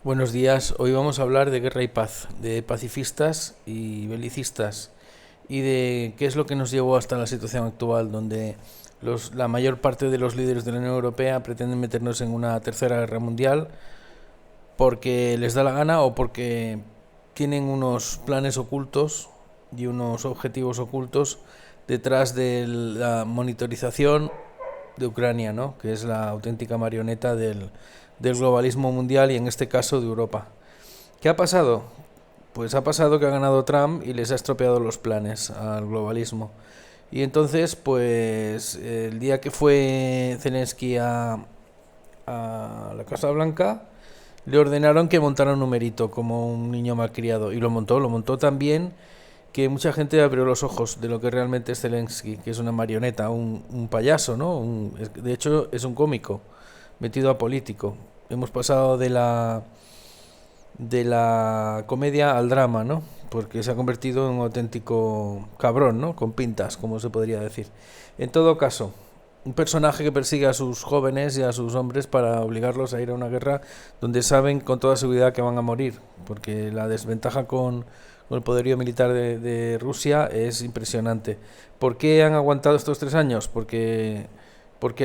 Buenos días, hoy vamos a hablar de guerra y paz, de pacifistas y belicistas y de qué es lo que nos llevó hasta la situación actual, donde la mayor parte de los líderes de la Unión Europea pretenden meternos en una tercera guerra mundial porque les da la gana o porque tienen unos planes ocultos y unos objetivos ocultos detrás de la monitorización de Ucrania, ¿no? Que es la auténtica marioneta del globalismo mundial y en este caso de Europa. ¿Qué ha pasado? Pues ha pasado que ha ganado Trump y les ha estropeado los planes al globalismo. Y entonces, pues el día que fue Zelensky a la Casa Blanca, le ordenaron que montara un numerito como un niño malcriado. Y lo montó tan bien que mucha gente abrió los ojos de lo que realmente es Zelensky, que es una marioneta, un payaso, ¿no? De hecho, es un cómico metido a político. Hemos pasado de la comedia al drama, ¿no? Porque se ha convertido en un auténtico cabrón, ¿no? Con pintas, como se podría decir. En todo caso, un personaje que persigue a sus jóvenes y a sus hombres para obligarlos a ir a una guerra donde saben con toda seguridad que van a morir, porque la desventaja con el poderío militar de Rusia es impresionante. ¿Por qué han aguantado estos 3 años? Porque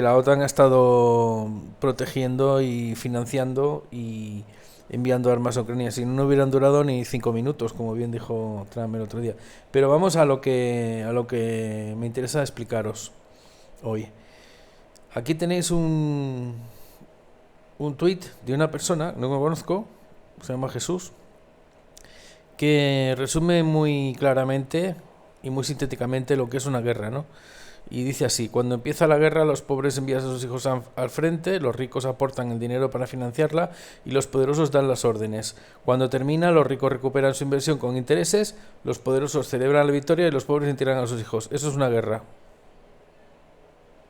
la OTAN ha estado protegiendo y financiando y enviando armas a Ucrania. Si no, no hubieran durado ni 5 minutos, como bien dijo Trump el otro día. Pero vamos a lo que me interesa explicaros hoy. Aquí tenéis un tuit de una persona, no lo conozco, se llama Jesús, que resume muy claramente y muy sintéticamente lo que es una guerra, ¿no? Y dice así: cuando empieza la guerra, los pobres envían a sus hijos al frente, los ricos aportan el dinero para financiarla y los poderosos dan las órdenes. Cuando termina, los ricos recuperan su inversión con intereses, los poderosos celebran la victoria y los pobres entierran a sus hijos. Eso es una guerra.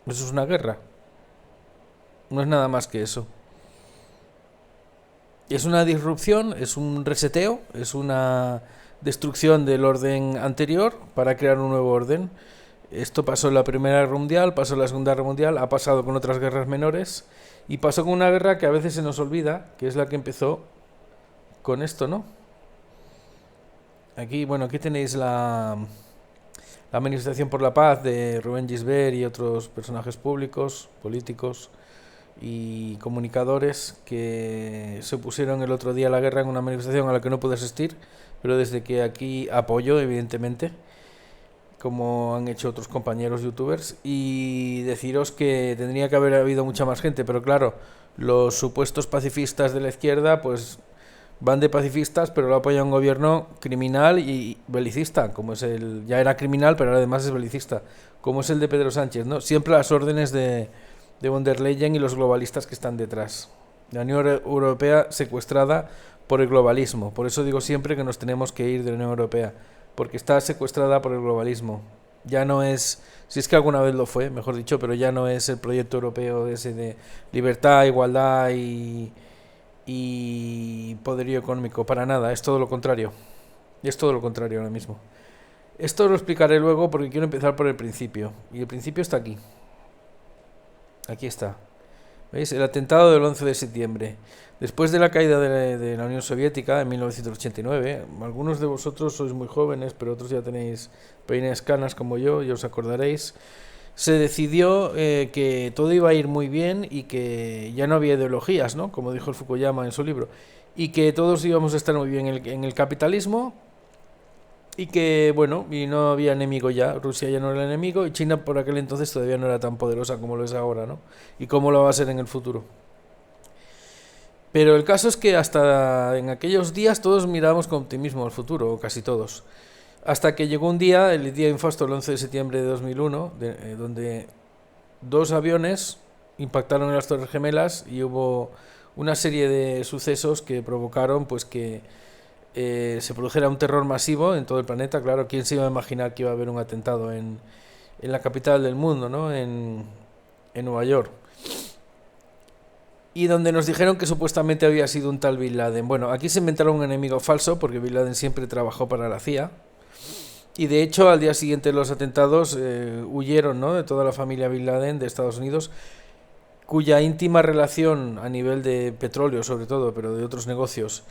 Eso es una guerra. No es nada más que eso. Es una disrupción, es un reseteo, es una destrucción del orden anterior para crear un nuevo orden. Esto pasó en la Primera Guerra Mundial, pasó en la Segunda Guerra Mundial, ha pasado con otras guerras menores y pasó con una guerra que a veces se nos olvida, que es la que empezó con esto, ¿no? Aquí, bueno, aquí tenéis la manifestación por la paz de Rubén Gisbert y otros personajes públicos, políticos y comunicadores que se opusieron el otro día a la guerra en una manifestación a la que no pude asistir, pero desde que aquí apoyo, evidentemente, como han hecho otros compañeros youtubers, y deciros que tendría que haber habido mucha más gente, pero claro, los supuestos pacifistas de la izquierda pues van de pacifistas, pero lo apoya un gobierno criminal y belicista, como es ya era criminal, pero ahora además es belicista, como es el de Pedro Sánchez, ¿no? Siempre a las órdenes de von der Leyen y los globalistas que están detrás. La Unión Europea secuestrada por el globalismo. Por eso digo siempre que nos tenemos que ir de la Unión Europea, porque está secuestrada por el globalismo. Ya no es, si es que alguna vez lo fue, mejor dicho, pero ya no es el proyecto europeo ese de libertad, igualdad y poderío económico. Para nada, es todo lo contrario. Es todo lo contrario ahora mismo. Esto lo explicaré luego porque quiero empezar por el principio. Y el principio está aquí. Aquí está. ¿Veis? El atentado del 11 de septiembre. Después de la caída de la Unión Soviética en 1989, algunos de vosotros sois muy jóvenes, pero otros ya tenéis pequeñas canas como yo, y os acordaréis, se decidió que todo iba a ir muy bien y que ya no había ideologías, ¿no? Como dijo el Fukuyama en su libro, y que todos íbamos a estar muy bien en el capitalismo y que, bueno, y no había enemigo ya, Rusia ya no era el enemigo y China por aquel entonces todavía no era tan poderosa como lo es ahora, ¿no? Y cómo lo va a ser en el futuro. Pero el caso es que hasta en aquellos días todos mirábamos con optimismo al futuro, o casi todos. Hasta que llegó un día, el día infausto, el 11 de septiembre de 2001, donde dos aviones impactaron en las Torres Gemelas y hubo una serie de sucesos que provocaron pues que se produjera un terror masivo en todo el planeta. Claro, ¿quién se iba a imaginar que iba a haber un atentado en la capital del mundo, ¿no? En Nueva York. Y donde nos dijeron que supuestamente había sido un tal Bin Laden. Bueno, aquí se inventaron un enemigo falso porque Bin Laden siempre trabajó para la CIA. Y de hecho, al día siguiente de los atentados huyeron, ¿no? De toda la familia Bin Laden de Estados Unidos. cuya íntima relación a nivel de petróleo sobre todo, pero de otros negocios,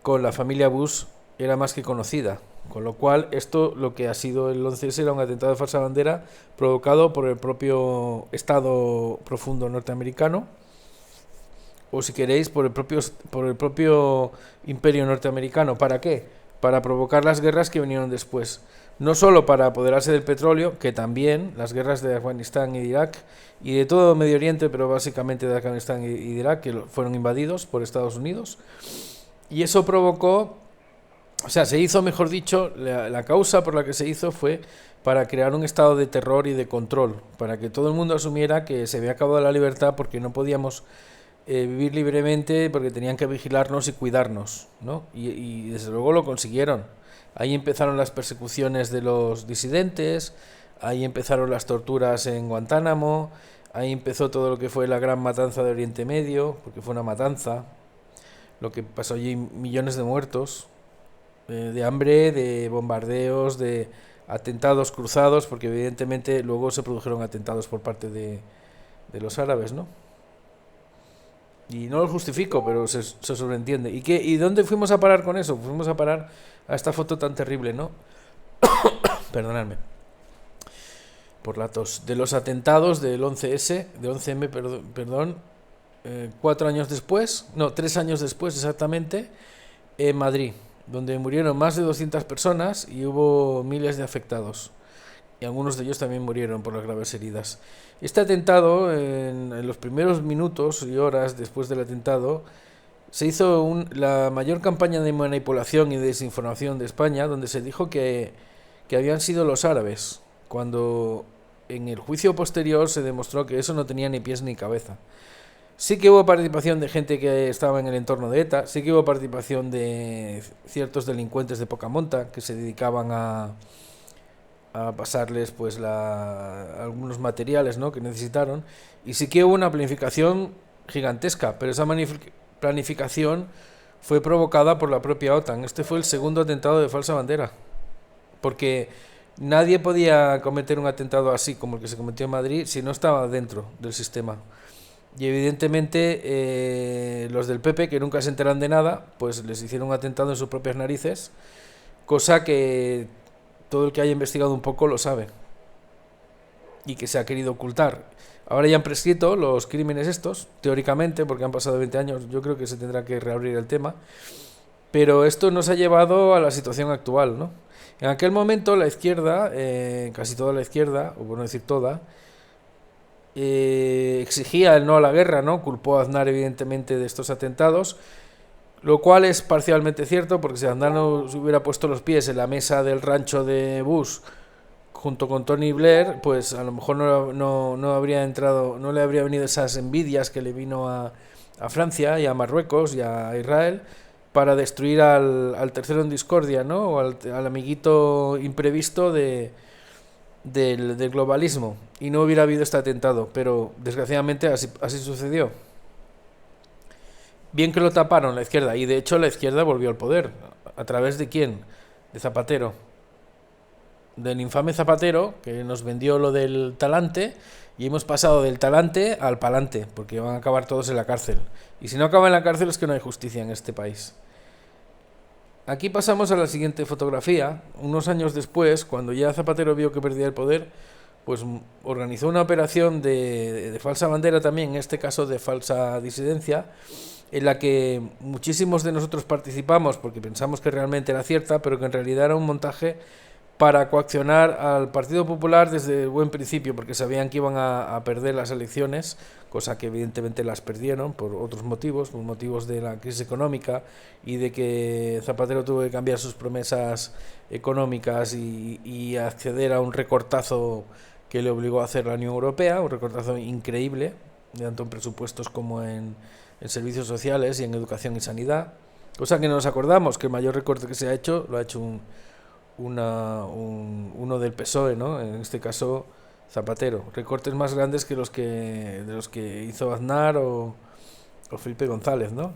con la familia Bush era más que conocida. Con lo cual, esto lo que ha sido el 11S era un atentado de falsa bandera provocado por el propio Estado profundo norteamericano, o si queréis, por el propio imperio norteamericano. ¿Para qué? Para provocar las guerras que vinieron después. No solo para apoderarse del petróleo, que también, las guerras de Afganistán y de Irak, y de todo Medio Oriente, pero básicamente de Afganistán y de Irak, que fueron invadidos por Estados Unidos. Y eso provocó, o sea, se hizo, mejor dicho, la causa por la que se hizo fue para crear un estado de terror y de control, para que todo el mundo asumiera que se había acabado la libertad porque no podíamos vivir libremente, porque tenían que vigilarnos y cuidarnos, ¿no? Y desde luego lo consiguieron. Ahí empezaron las persecuciones de los disidentes, ahí empezaron las torturas en Guantánamo, ahí empezó todo lo que fue la gran matanza de Oriente Medio, porque fue una matanza, lo que pasó allí, millones de muertos, de hambre, de bombardeos, de atentados cruzados, porque evidentemente luego se produjeron atentados por parte de los árabes, ¿no? Y no lo justifico, pero se sobreentiende. ¿Y dónde fuimos a parar con eso? Fuimos a parar a esta foto tan terrible, ¿no? Perdonadme por la tos. De los atentados del 11S, de 11M, perdón, 4 años después, no, 3 años después exactamente, en Madrid, donde murieron más de 200 personas y hubo miles de afectados. Y algunos de ellos también murieron por las graves heridas. Este atentado, en los primeros minutos y horas después del atentado, se hizo la mayor campaña de manipulación y desinformación de España, donde se dijo que habían sido los árabes, cuando en el juicio posterior se demostró que eso no tenía ni pies ni cabeza. Sí que hubo participación de gente que estaba en el entorno de ETA, sí que hubo participación de ciertos delincuentes de poca monta que se dedicaban a pasarles pues algunos materiales, ¿no?, que necesitaron, y sí que hubo una planificación gigantesca, pero esa planificación fue provocada por la propia OTAN. Este fue el segundo atentado de falsa bandera, porque nadie podía cometer un atentado así como el que se cometió en Madrid si no estaba dentro del sistema. Y evidentemente los del PP, que nunca se enteran de nada, pues les hicieron un atentado en sus propias narices, cosa que todo el que haya investigado un poco lo sabe y que se ha querido ocultar. Ahora ya han prescrito los crímenes estos, teóricamente, porque han pasado 20 años. Yo creo que se tendrá que reabrir el tema, pero esto nos ha llevado a la situación actual, ¿no? En aquel momento la izquierda, casi toda la izquierda, o por no decir toda, exigía el no a la guerra, ¿no? Culpó a Aznar evidentemente de estos atentados, lo cual es parcialmente cierto, porque si Aznar no se hubiera puesto los pies en la mesa del rancho de Bush junto con Tony Blair, pues a lo mejor no habría entrado, no le habría venido esas envidias que le vino a Francia y a Marruecos y a Israel para destruir al tercero en discordia, ¿no? O al amiguito imprevisto del globalismo, y no hubiera habido este atentado, pero desgraciadamente así sucedió. Bien que lo taparon la izquierda, y de hecho la izquierda volvió al poder. ¿A través de quién? De Zapatero. Del infame Zapatero, que nos vendió lo del talante, y hemos pasado del talante al palante, porque van a acabar todos en la cárcel. Y si no acaban en la cárcel es que no hay justicia en este país. Aquí pasamos a la siguiente fotografía. Unos años después, cuando ya Zapatero vio que perdía el poder, pues organizó una operación de falsa bandera también, en este caso de falsa disidencia, en la que muchísimos de nosotros participamos porque pensamos que realmente era cierta, pero que en realidad era un montaje para coaccionar al Partido Popular desde el buen principio, porque sabían que iban a perder las elecciones, cosa que evidentemente las perdieron por otros motivos, por motivos de la crisis económica y de que Zapatero tuvo que cambiar sus promesas económicas y acceder a un recortazo que le obligó a hacer la Unión Europea, un recortazo increíble, tanto en presupuestos como en servicios sociales y en educación y sanidad, cosa que no nos acordamos que el mayor recorte que se ha hecho lo ha hecho uno del PSOE, ¿no? En este caso Zapatero. Recortes más grandes que de los que hizo Aznar o Felipe González, ¿no?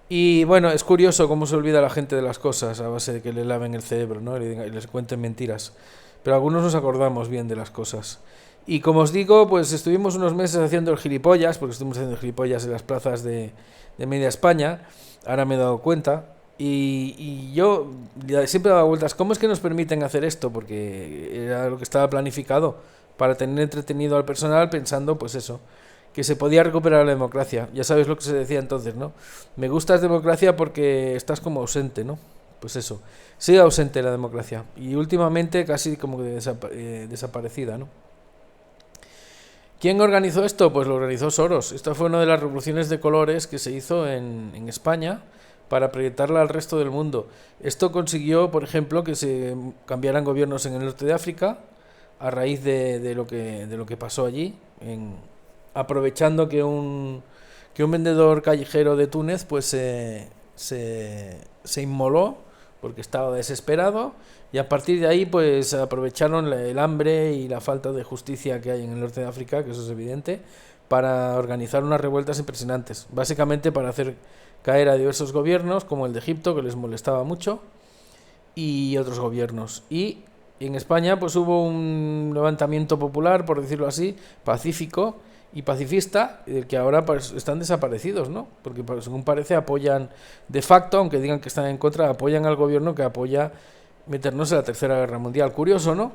Y bueno, es curioso cómo se olvida la gente de las cosas a base de que le laven el cerebro, ¿no? Y les cuenten mentiras. Pero algunos nos acordamos bien de las cosas. Y como os digo, pues estuvimos unos meses haciendo el gilipollas, porque estuvimos haciendo gilipollas en las plazas de media España, ahora me he dado cuenta, y yo siempre daba vueltas, ¿cómo es que nos permiten hacer esto? Porque era lo que estaba planificado, para tener entretenido al personal pensando, pues eso, que se podía recuperar la democracia. Ya sabes lo que se decía entonces, ¿no? Me gusta democracia porque estás como ausente, ¿no? Pues eso, sigue ausente la democracia, y últimamente casi como que desaparecida, ¿no? ¿Quién organizó esto? Pues lo organizó Soros. Esta fue una de las revoluciones de colores que se hizo en España para proyectarla al resto del mundo. Esto consiguió, por ejemplo, que se cambiaran gobiernos en el norte de África a raíz de lo que pasó allí, aprovechando que un vendedor callejero de Túnez pues se inmoló porque estaba desesperado, y a partir de ahí pues aprovecharon el hambre y la falta de justicia que hay en el norte de África, que eso es evidente, para organizar unas revueltas impresionantes, básicamente para hacer caer a diversos gobiernos como el de Egipto, que les molestaba mucho, y otros gobiernos. Y en España pues hubo un levantamiento popular, por decirlo así, pacífico y pacifista, que ahora pues están desaparecidos, ¿no? Porque según parece apoyan de facto, aunque digan que están en contra, apoyan al gobierno que apoya meternos en la Tercera Guerra Mundial. Curioso, ¿no?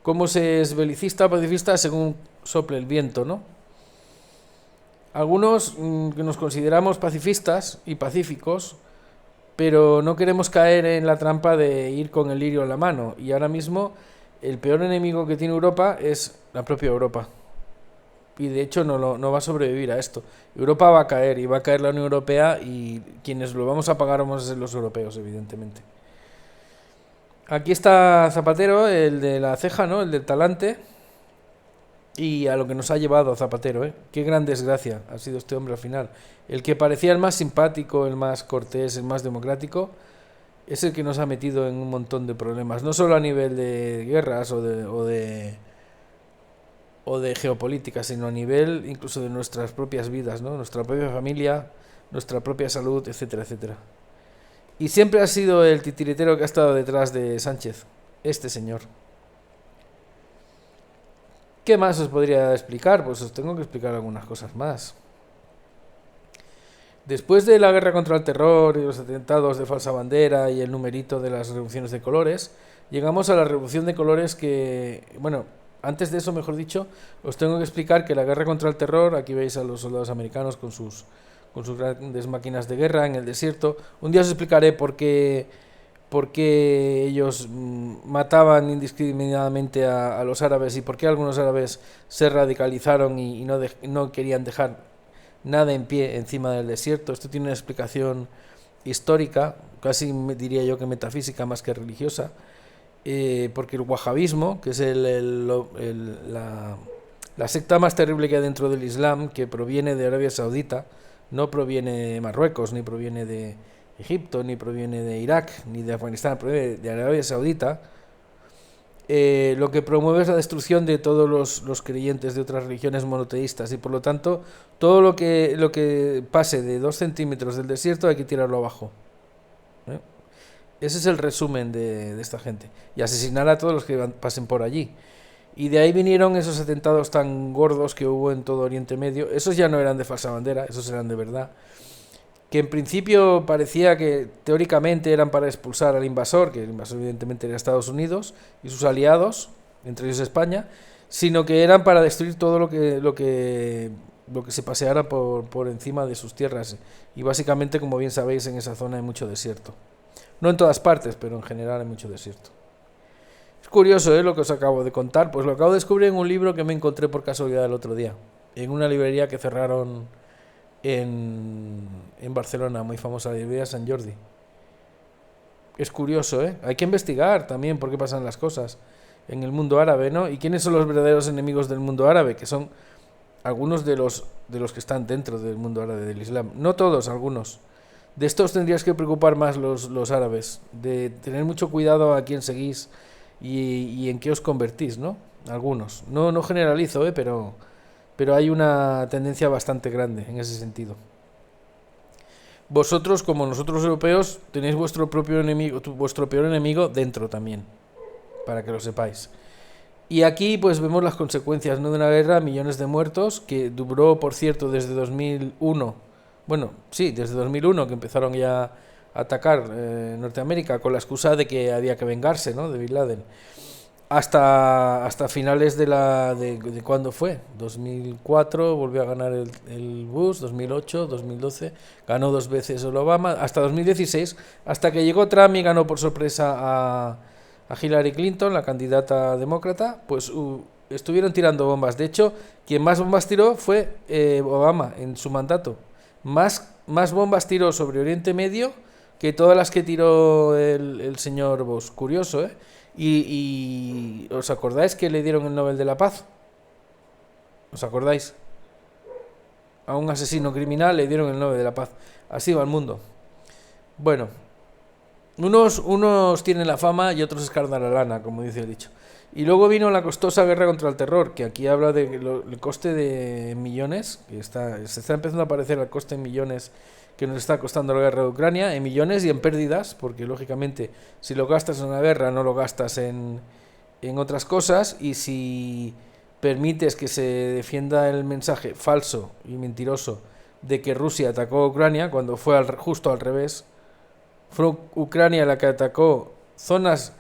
Cómo se es belicista o pacifista según sople el viento, ¿no? Algunos que nos consideramos pacifistas y pacíficos, pero no queremos caer en la trampa de ir con el lirio en la mano. Y ahora mismo el peor enemigo que tiene Europa es la propia Europa. Y de hecho no va a sobrevivir a esto. Europa va a caer, y va a caer la Unión Europea, y quienes lo vamos a pagar vamos a ser los europeos, evidentemente. Aquí está Zapatero, el de la ceja, ¿no? El del talante. Y a lo que nos ha llevado Zapatero, ¿eh? Qué gran desgracia ha sido este hombre al final. El que parecía el más simpático, el más cortés, el más democrático, es el que nos ha metido en un montón de problemas. No solo a nivel de guerras o de geopolítica, sino a nivel incluso de nuestras propias vidas, ¿no? Nuestra propia familia, nuestra propia salud, etcétera, etcétera. Y siempre ha sido el titiritero que ha estado detrás de Sánchez, este señor. ¿Qué más os podría explicar? Pues os tengo que explicar algunas cosas más. Después de la guerra contra el terror y los atentados de falsa bandera y el numerito de las revoluciones de colores, llegamos a la revolución de colores que, bueno, antes de eso, mejor dicho, os tengo que explicar que la guerra contra el terror, aquí veis a los soldados americanos con sus grandes máquinas de guerra en el desierto. Un día os explicaré por qué ellos mataban indiscriminadamente a los árabes, y por qué algunos árabes se radicalizaron y no querían dejar nada en pie encima del desierto. Esto tiene una explicación histórica, casi diría yo que metafísica más que religiosa, porque el wahabismo, que es la secta más terrible que hay dentro del Islam, que proviene de Arabia Saudita, no proviene de Marruecos, ni proviene de Egipto, ni proviene de Irak, ni de Afganistán, proviene de Arabia Saudita. Lo que promueve es la destrucción de todos los creyentes de otras religiones monoteístas, y por lo tanto todo lo que pase de 2 centímetros del desierto hay que tirarlo abajo. Ese es el resumen de esta gente, y asesinar a todos los que pasen por allí. Y de ahí vinieron esos atentados tan gordos que hubo en todo Oriente Medio. Esos ya no eran de falsa bandera, esos eran de verdad, que en principio parecía que teóricamente eran para expulsar al invasor, que el invasor evidentemente era Estados Unidos y sus aliados, entre ellos España, sino que eran para destruir todo lo que se paseara por encima de sus tierras. Y básicamente, como bien sabéis, en esa zona hay mucho desierto. No en todas partes, pero en general hay mucho desierto. Es curioso, lo que os acabo de contar. Pues lo acabo de descubrir en un libro que me encontré por casualidad el otro día, en una librería que cerraron en Barcelona, muy famosa, la librería Sant Jordi. Es curioso, hay que investigar también por qué pasan las cosas en el mundo árabe, ¿no? Y quiénes son los verdaderos enemigos del mundo árabe, que son algunos de los que están dentro del mundo árabe del Islam. No todos, algunos. De estos tendrías que preocupar más los árabes, de tener mucho cuidado a quién seguís y en qué os convertís, ¿no? Algunos. No generalizo, pero hay una tendencia bastante grande en ese sentido. Vosotros, como nosotros europeos, tenéis vuestro propio enemigo, vuestro peor enemigo dentro también, para que lo sepáis. Y aquí pues vemos las consecuencias, ¿no?, de una guerra, millones de muertos, que duró, por cierto, desde 2001. Bueno, sí, desde 2001 que empezaron ya a atacar Norteamérica con la excusa de que había que vengarse, ¿no?, de Bin Laden. Hasta finales de cuándo fue, 2004 volvió a ganar el Bush, 2008, 2012, ganó dos veces el Obama, hasta 2016, hasta que llegó Trump y ganó por sorpresa a Hillary Clinton, la candidata demócrata. Pues estuvieron tirando bombas. De hecho, quien más bombas tiró fue Obama en su mandato. Más bombas tiró sobre Oriente Medio que todas las que tiró el señor Bush. Curioso, ¿eh? Y ¿os acordáis que le dieron el Nobel de la Paz? ¿Os acordáis? A un asesino criminal le dieron el Nobel de la Paz. Así va el mundo. Bueno, unos tienen la fama y otros escardan la lana, como dice el dicho. Y luego vino la costosa guerra contra el terror, que aquí habla del coste de millones, que se está empezando a aparecer el coste en millones que nos está costando la guerra de Ucrania, en millones y en pérdidas, porque lógicamente si lo gastas en una guerra no lo gastas en otras cosas, y si permites que se defienda el mensaje falso y mentiroso de que Rusia atacó a Ucrania, cuando fue justo al revés, fue Ucrania la que atacó zonas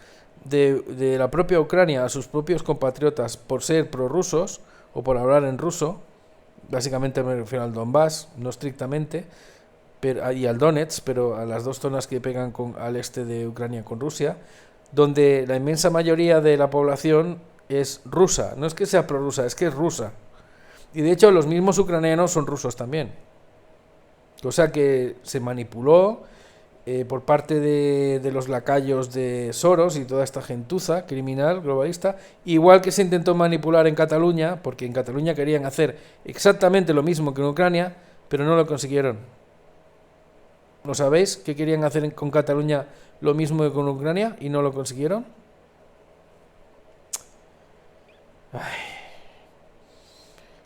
de la propia Ucrania a sus propios compatriotas por ser prorrusos o por hablar en ruso. Básicamente me refiero al Donbass, no estrictamente, y al Donetsk, pero a las dos zonas que pegan al este de Ucrania con Rusia, donde la inmensa mayoría de la población es rusa. No es que sea prorrusa, es que es rusa. Y de hecho los mismos ucranianos son rusos también. Cosa que se manipuló por parte de los lacayos de Soros y toda esta gentuza criminal, globalista, igual que se intentó manipular en Cataluña, porque en Cataluña querían hacer exactamente lo mismo que en Ucrania, pero no lo consiguieron. ¿Lo sabéis? Que querían hacer con Cataluña lo mismo que con Ucrania y no lo consiguieron. Ay.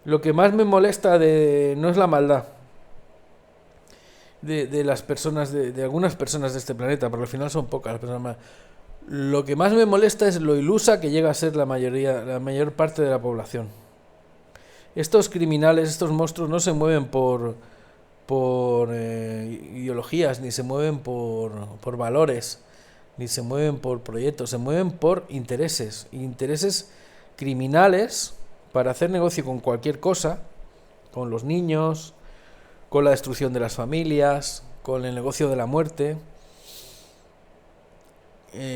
Lo que más me molesta no es la maldad de las personas, de algunas personas de este planeta, porque al final son pocas las personas más. Lo que más me molesta es lo ilusa que llega a ser la mayor parte de la población. Estos criminales, estos monstruos no se mueven por ideologías, ni se mueven por valores, ni se mueven por proyectos, se mueven por intereses criminales para hacer negocio con cualquier cosa, con los niños, con la destrucción de las familias, con el negocio de la muerte,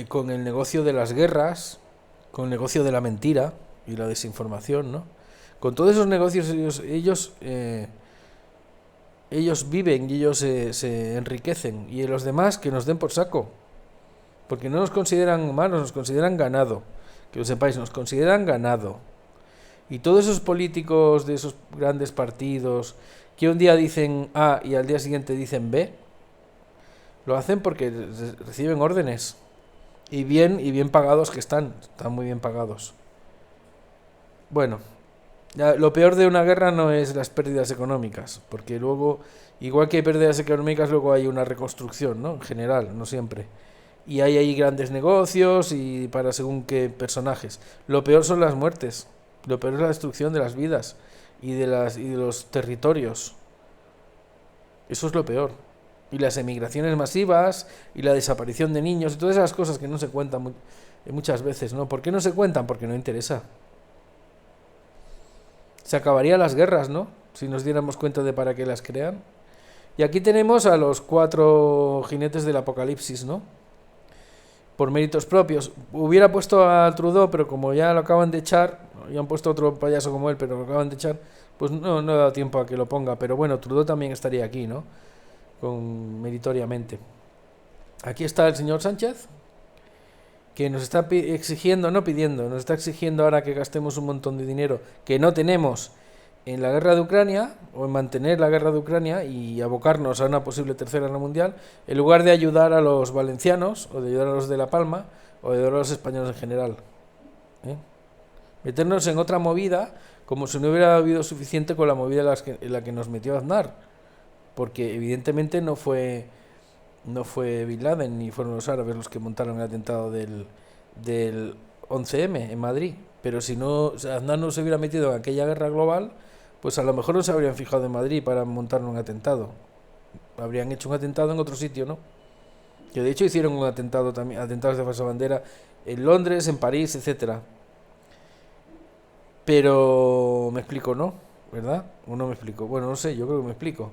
con el negocio de las guerras, con el negocio de la mentira y la desinformación, ¿no? Con todos esos negocios ellos viven y ellos se enriquecen, y los demás que nos den por saco, porque no nos consideran humanos, nos consideran ganado. Que lo sepáis, nos consideran ganado. Y todos esos políticos de esos grandes partidos que un día dicen A y al día siguiente dicen B, lo hacen porque reciben órdenes, y bien pagados que están muy bien pagados. Bueno, lo peor de una guerra no es las pérdidas económicas, porque luego, igual que hay pérdidas económicas, luego hay una reconstrucción, ¿no? En general, no siempre. Y hay ahí grandes negocios y para según qué personajes. Lo peor son las muertes, lo peor es la destrucción de las vidas y de los territorios. Eso es lo peor. Y las emigraciones masivas y la desaparición de niños y todas esas cosas que no se cuentan muchas veces, ¿no? ¿Por qué no se cuentan? Porque no interesa. Se acabarían las guerras, ¿no? Si nos diéramos cuenta de para qué las crean. Y aquí tenemos a los 4 jinetes del apocalipsis, ¿no? Por méritos propios. Hubiera puesto a Trudeau, pero como ya lo acaban de echar, y han puesto otro payaso como él, pero lo acaban de echar, pues no he dado tiempo a que lo ponga. Pero bueno, Trudeau también estaría aquí, ¿no? Meritoriamente. Aquí está el señor Sánchez, que nos está exigiendo, no pidiendo, nos está exigiendo ahora que gastemos un montón de dinero que no tenemos en la guerra de Ucrania, o en mantener la guerra de Ucrania y abocarnos a una posible tercera guerra mundial, en lugar de ayudar a los valencianos, o de ayudar a los de La Palma, o de ayudar a los españoles en general. Meternos en otra movida, como si no hubiera habido suficiente con la movida en la que nos metió Aznar, porque evidentemente no fue Bin Laden ni fueron los árabes los que montaron el atentado del 11M en Madrid, Pero si no, o sea, Aznar no se hubiera metido en aquella guerra global, pues a lo mejor no se habrían fijado en Madrid para montar un atentado. Habrían hecho un atentado en otro sitio, ¿no? Que de hecho hicieron un atentado también, atentados de falsa bandera en Londres, en París, etcétera. Pero me explico, ¿no? ¿Verdad? ¿O no me explico? Bueno, no sé, yo creo que me explico.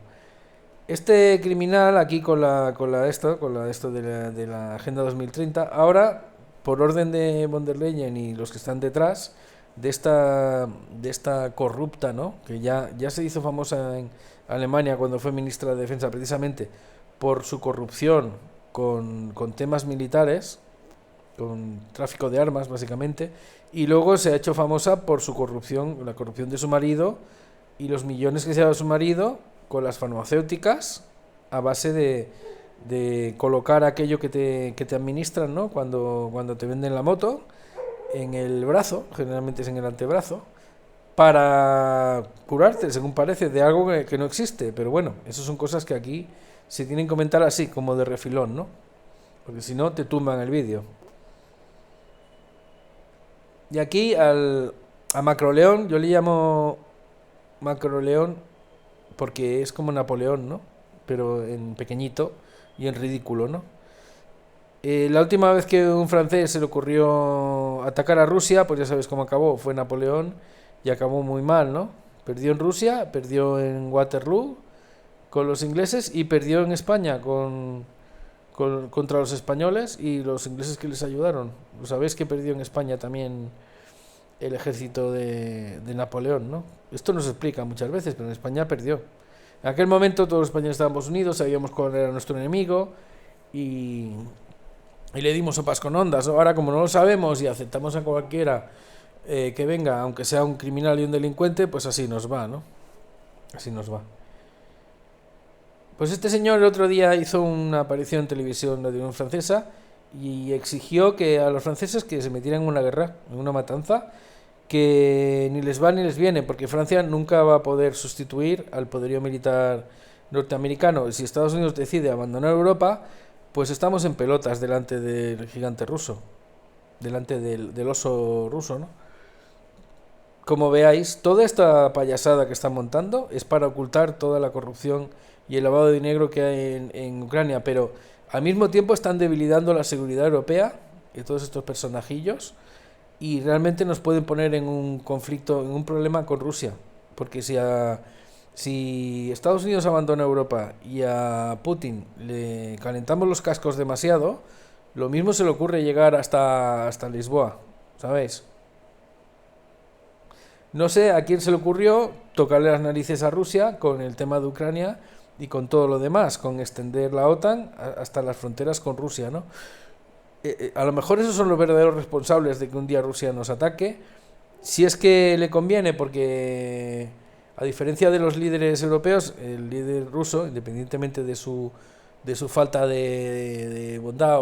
Este criminal aquí con esto de la Agenda 2030, ahora por orden de von der Leyen y los que están detrás de esta corrupta, ¿no? Que ya se hizo famosa en Alemania cuando fue ministra de Defensa precisamente por su corrupción con temas militares, con tráfico de armas básicamente, y luego se ha hecho famosa por su corrupción, la corrupción de su marido y los millones que se ha dado a su marido con las farmacéuticas a base de colocar aquello que te administran, ¿no? Cuando te venden la moto en el brazo, generalmente es en el antebrazo, para curarte, según parece, de algo que no existe. Pero bueno, esas son cosas que aquí se tienen que comentar así, como de refilón, ¿no? Porque si no, te tumban el vídeo. Y aquí a Macroleón, yo le llamo Macroleón porque es como Napoleón, ¿no? Pero en pequeñito y en ridículo, ¿no? La última vez que un francés se le ocurrió atacar a Rusia, pues ya sabes cómo acabó, fue Napoleón y acabó muy mal, ¿no? Perdió en Rusia, perdió en Waterloo con los ingleses y perdió en España contra los españoles y los ingleses que les ayudaron. Sabéis que perdió en España también el ejército de Napoleón, ¿no? Esto no se explica muchas veces, pero en España perdió. En aquel momento todos los españoles estábamos unidos, sabíamos cuál era nuestro enemigo y le dimos sopas con ondas. Ahora, como no lo sabemos y aceptamos a cualquiera que venga, aunque sea un criminal y un delincuente, pues así nos va, ¿no? Así nos va. Pues este señor el otro día hizo una aparición en televisión de francesa y exigió que a los franceses que se metieran en una guerra, en una matanza, que ni les va ni les viene, porque Francia nunca va a poder sustituir al poderío militar norteamericano. Y si Estados Unidos decide abandonar Europa, pues estamos en pelotas delante del gigante ruso, delante del oso ruso, ¿no? Como veáis, toda esta payasada que están montando es para ocultar toda la corrupción y el lavado de dinero que hay en Ucrania, pero al mismo tiempo están debilitando la seguridad europea y todos estos personajillos y realmente nos pueden poner en un conflicto, en un problema con Rusia, porque si Estados Unidos abandona Europa y a Putin le calentamos los cascos demasiado, lo mismo se le ocurre llegar hasta Lisboa, ¿sabéis? No sé a quién se le ocurrió tocarle las narices a Rusia con el tema de Ucrania y con todo lo demás, con extender la OTAN hasta las fronteras con Rusia, ¿no? A lo mejor esos son los verdaderos responsables de que un día Rusia nos ataque, si es que le conviene, porque a diferencia de los líderes europeos, el líder ruso, independientemente de su falta de bondad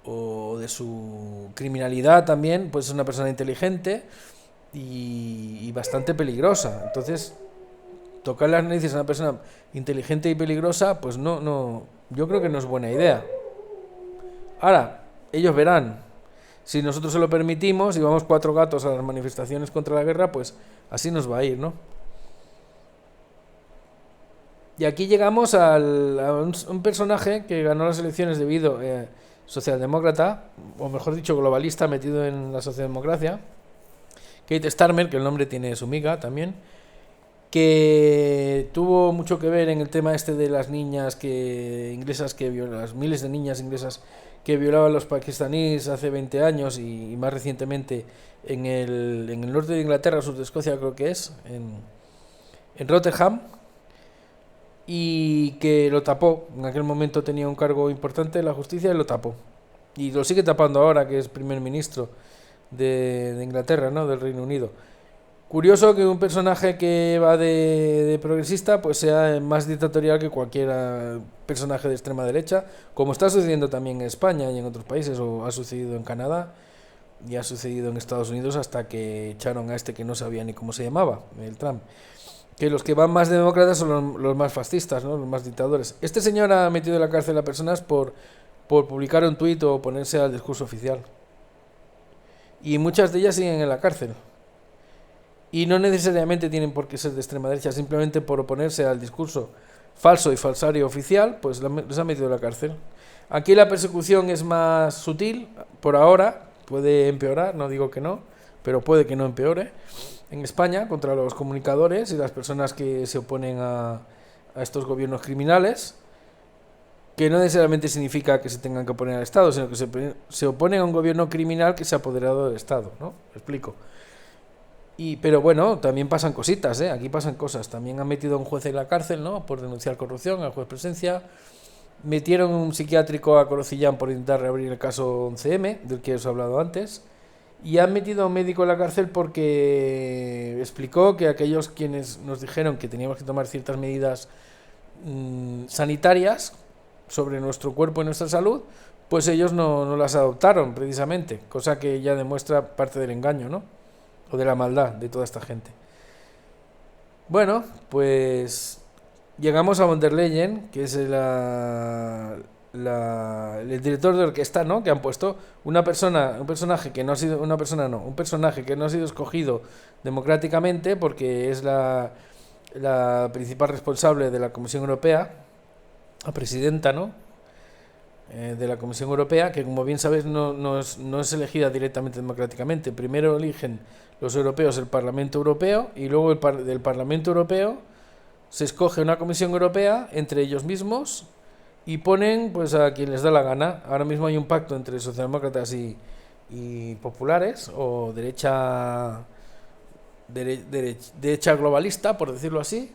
o de su criminalidad también, pues es una persona inteligente y bastante peligrosa. Entonces, tocar las narices a una persona inteligente y peligrosa, pues no, yo creo que no es buena idea. Ahora, ellos verán. Si nosotros se lo permitimos y vamos 4 gatos a las manifestaciones contra la guerra, pues así nos va a ir, ¿no? Y aquí llegamos a un personaje que ganó las elecciones debido socialdemócrata, o mejor dicho, globalista, metido en la socialdemocracia, Kate Starmer, que el nombre tiene su miga también, que tuvo mucho que ver en el tema este de las niñas inglesas las miles de niñas inglesas que violaban a los pakistaníes hace 20 años y más recientemente en el norte de Inglaterra, sur de Escocia creo que es, en Rotherham, y que lo tapó. En aquel momento tenía un cargo importante en la justicia y lo tapó. Y lo sigue tapando ahora que es primer ministro de Inglaterra, ¿no? Del Reino Unido. Curioso que un personaje que va de progresista pues sea más dictatorial que cualquier personaje de extrema derecha, como está sucediendo también en España y en otros países, o ha sucedido en Canadá y ha sucedido en Estados Unidos hasta que echaron a este que no sabía ni cómo se llamaba, el Trump. Que los que van más demócratas son los más fascistas, ¿no? Los más dictadores. Este señor ha metido en la cárcel a personas por publicar un tuit o ponerse al discurso oficial. y muchas de ellas siguen en la cárcel. Y no necesariamente tienen por qué ser de extrema derecha, simplemente por oponerse al discurso falso y falsario oficial, pues les han metido en la cárcel. Aquí la persecución es más sutil, por ahora, puede empeorar, no digo que no, pero puede que no empeore. En España, contra los comunicadores y las personas que se oponen a estos gobiernos criminales, que no necesariamente significa que se tengan que oponer al Estado, sino que se oponen a un gobierno criminal que se ha apoderado del Estado, ¿no? ¿Me explico? Pero bueno, también pasan cositas, ¿eh? Aquí pasan cosas. También han metido a un juez en la cárcel, ¿no? Por denunciar corrupción, al juez Presencia. Metieron un psiquiátrico a Corocillán por intentar reabrir el caso 11M, del que os he hablado antes. Y han metido a un médico en la cárcel porque explicó que aquellos quienes nos dijeron que teníamos que tomar ciertas medidas sanitarias sobre nuestro cuerpo y nuestra salud, pues ellos no las adoptaron precisamente, cosa que ya demuestra parte del engaño, ¿no? O de la maldad de toda esta gente. Bueno, pues llegamos a von der Leyen, que es el director de orquesta, ¿no? Que han puesto un personaje que no ha sido un personaje que no ha sido escogido democráticamente porque es la principal responsable de la Comisión Europea, la presidenta, ¿no? De la Comisión Europea, que como bien sabéis no es elegida directamente democráticamente. Primero eligen los europeos el Parlamento Europeo y luego del Parlamento Europeo se escoge una Comisión Europea entre ellos mismos y ponen pues a quien les da la gana. Ahora mismo hay un pacto entre socialdemócratas y populares, o derecha globalista, por decirlo así,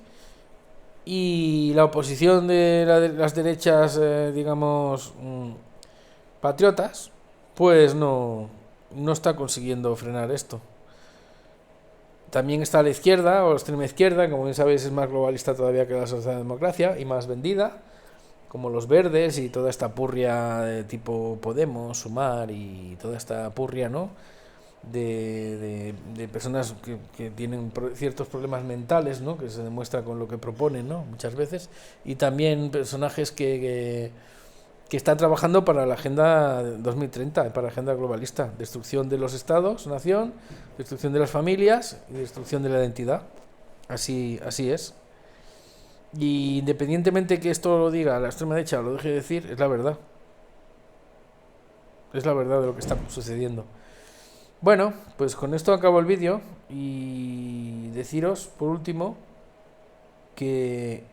y la oposición de las derechas, digamos, patriotas, pues no está consiguiendo frenar esto. También está la izquierda, o la extrema izquierda, como bien sabéis es más globalista todavía que la socialdemocracia y más vendida, como los verdes y toda esta purria de tipo Podemos, Sumar y toda esta purria, ¿no? De personas que tienen ciertos problemas mentales, ¿no? Que se demuestra con lo que proponen, ¿no? Muchas veces, y también personajes que están trabajando para la Agenda 2030, para la Agenda globalista, destrucción de los estados, nación, destrucción de las familias y destrucción de la identidad. Así es. Y independientemente que esto lo diga la extrema derecha o lo deje de decir, es la verdad. Es la verdad de lo que está sucediendo. Bueno, pues con esto acabo el vídeo y deciros, por último, que...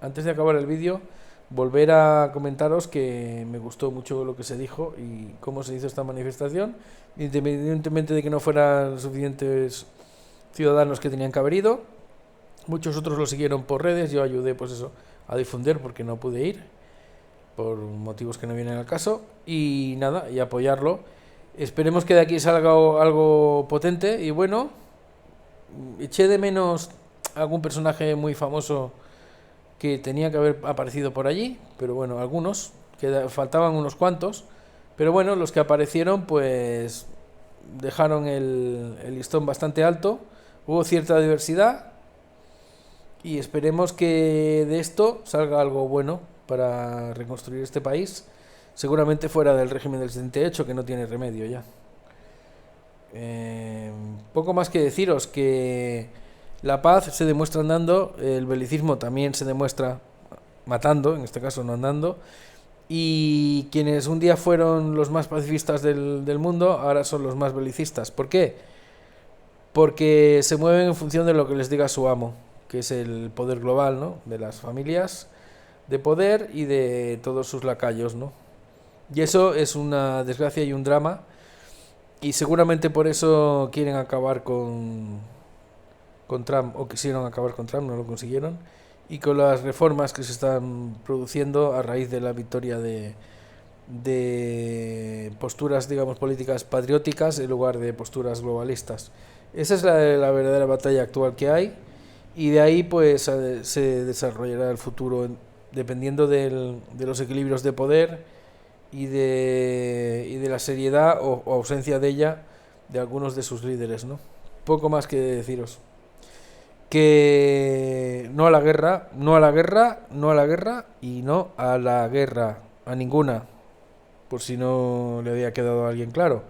antes de acabar el vídeo, volver a comentaros que me gustó mucho lo que se dijo y cómo se hizo esta manifestación, independientemente de que no fueran suficientes ciudadanos que tenían que haber ido. Muchos otros lo siguieron por redes, yo ayudé pues eso a difundir porque no pude ir, por motivos que no vienen al caso, y nada, y apoyarlo. Esperemos que de aquí salga algo potente y bueno. Eché de menos algún personaje muy famoso que tenía que haber aparecido por allí, pero bueno, algunos, que faltaban unos cuantos, pero bueno, los que aparecieron pues dejaron el listón bastante alto, hubo cierta diversidad y esperemos que de esto salga algo bueno para reconstruir este país, seguramente fuera del régimen del 78, que no tiene remedio ya. Poco más que deciros, que la paz se demuestra andando, el belicismo también se demuestra matando, en este caso no andando, y quienes un día fueron los más pacifistas del mundo, ahora son los más belicistas. ¿Por qué? Porque se mueven en función de lo que les diga su amo, que es el poder global, ¿no? De las familias de poder y de todos sus lacayos, ¿no? Y eso es una desgracia y un drama, y seguramente por eso quieren acabar con Trump, o quisieron acabar con Trump, no lo consiguieron, y con las reformas que se están produciendo a raíz de la victoria de posturas, digamos, políticas patrióticas en lugar de posturas globalistas. Esa es la verdadera batalla actual que hay, y de ahí pues se desarrollará el futuro dependiendo de los equilibrios de poder y de la seriedad o ausencia de ella de algunos de sus líderes, ¿no? Poco más que deciros. Que no a la guerra, no a la guerra, no a la guerra y no a la guerra, a ninguna, por si no le había quedado a alguien claro.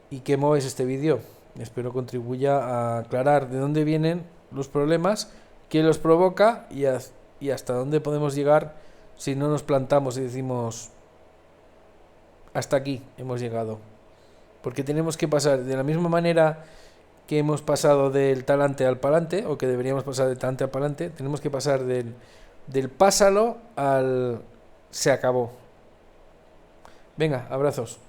y que mueves este vídeo. Espero contribuya a aclarar de dónde vienen los problemas, qué los provoca y hasta dónde podemos llegar si no nos plantamos y decimos hasta aquí hemos llegado. Porque tenemos que pasar de la misma manera que hemos pasado del talante al palante, o que deberíamos pasar del talante al palante, tenemos que pasar del pásalo al se acabó. Venga, abrazos.